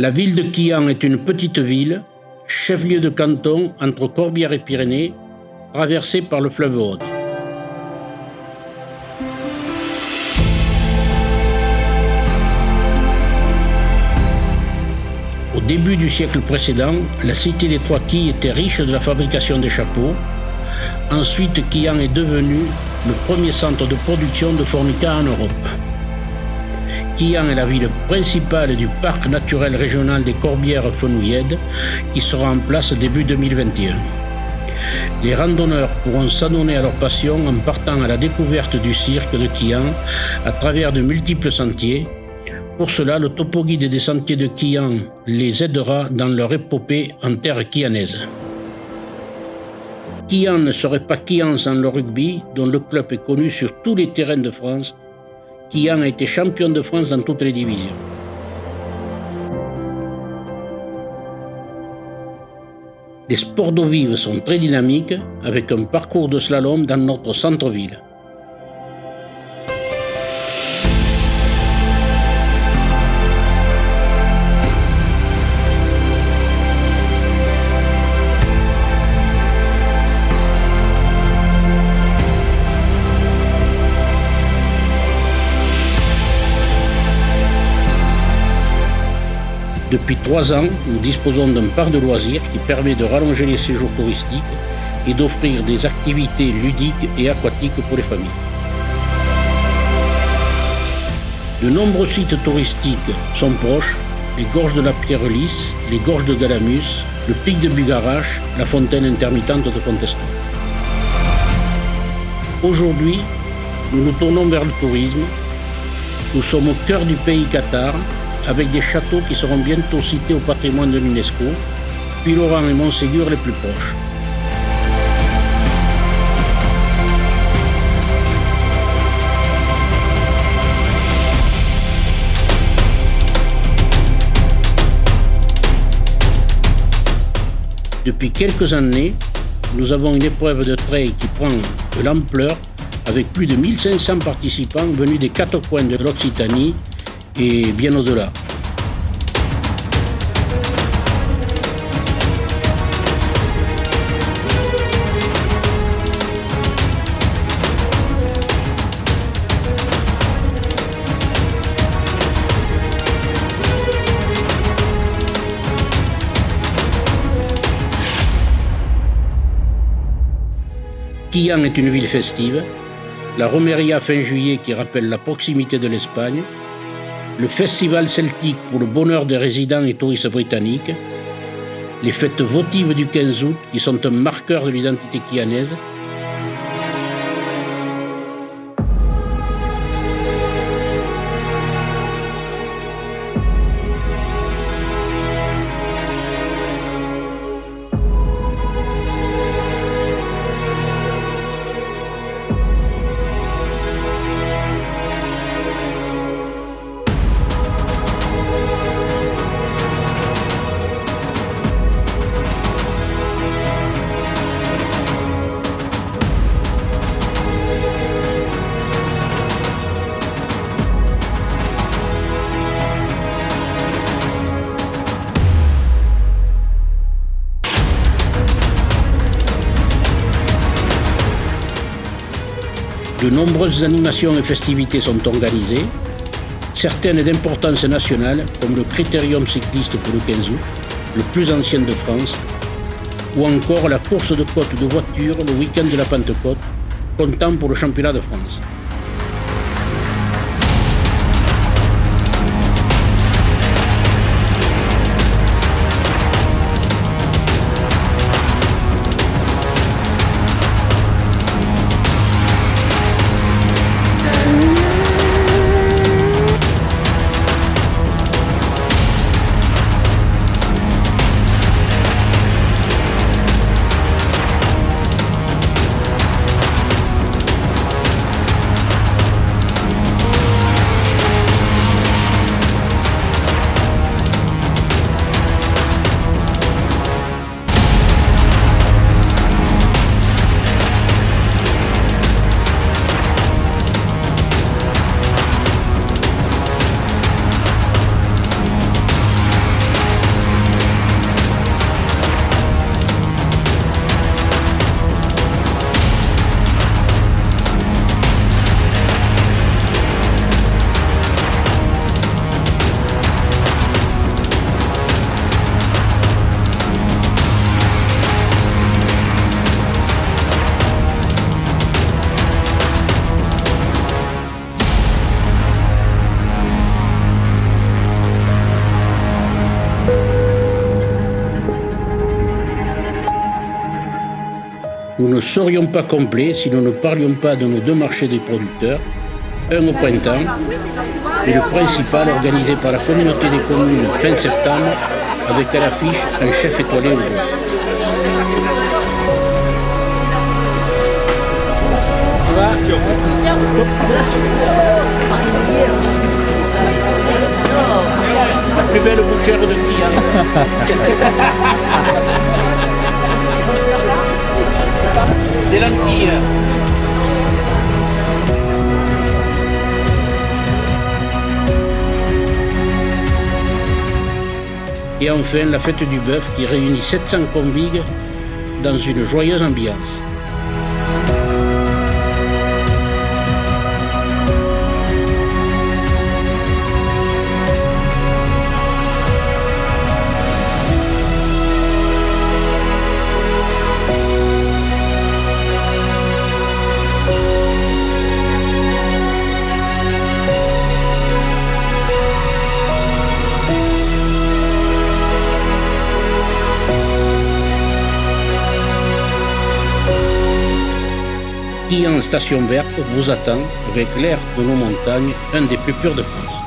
La ville de Quillan est une petite ville, chef-lieu de canton entre Corbières et Pyrénées, traversée par le fleuve Aude. Au début du siècle précédent, la cité des Trois Quilles était riche de la fabrication des chapeaux. Ensuite, Quillan est devenu le premier centre de production de formica en Europe. Quillan est la ville principale du parc naturel régional des Corbières-Fenouillèdes qui sera en place début 2021. Les randonneurs pourront s'adonner à leur passion en partant à la découverte du cirque de Quillan à travers de multiples sentiers. Pour cela, le topo-guide des sentiers de Quillan les aidera dans leur épopée en terre quillanaise. Quillan ne serait pas Quillan sans le rugby, dont le club est connu sur tous les terrains de France. Quillan a été champion de France dans toutes les divisions. Les sports d'eau vive sont très dynamiques, avec un parcours de slalom dans notre centre-ville. Depuis 3 ans, nous disposons d'un parc de loisirs qui permet de rallonger les séjours touristiques et d'offrir des activités ludiques et aquatiques pour les familles. De nombreux sites touristiques sont proches, les gorges de la Pierre Lisse, les gorges de Galamus, le pic de Bugarache, la fontaine intermittente de Fonteston. Aujourd'hui, nous nous tournons vers le tourisme. Nous sommes au cœur du pays Qatar, avec des châteaux qui seront bientôt cités au patrimoine de l'UNESCO, puis Laurent et Montségur les plus proches. Depuis quelques années, nous avons une épreuve de trail qui prend de l'ampleur avec plus de 1500 participants venus des 4 coins de l'Occitanie et bien au-delà. Quillan est une ville festive, la Romeria fin juillet qui rappelle la proximité de l'Espagne, le festival celtique pour le bonheur des résidents et touristes britanniques, les fêtes votives du 15 août qui sont un marqueur de l'identité quillanaise, de nombreuses animations et festivités sont organisées, certaines d'importance nationale, comme le Critérium cycliste pour le 15 août, le plus ancien de France, ou encore la course de côte de voiture le week-end de la Pentecôte, comptant pour le championnat de France. Nous ne serions pas complets si nous ne parlions pas de nos deux marchés des producteurs, un au printemps et le principal organisé par la communauté des communes fin septembre avec à l'affiche un chef étoilé au bois. La plus belle bouchère de Quillan. Des lentilles. Et enfin, la fête du bœuf qui réunit 700 convives dans une joyeuse ambiance. Quillan Station Verte vous attend avec l'air de nos montagnes, un des plus purs de France.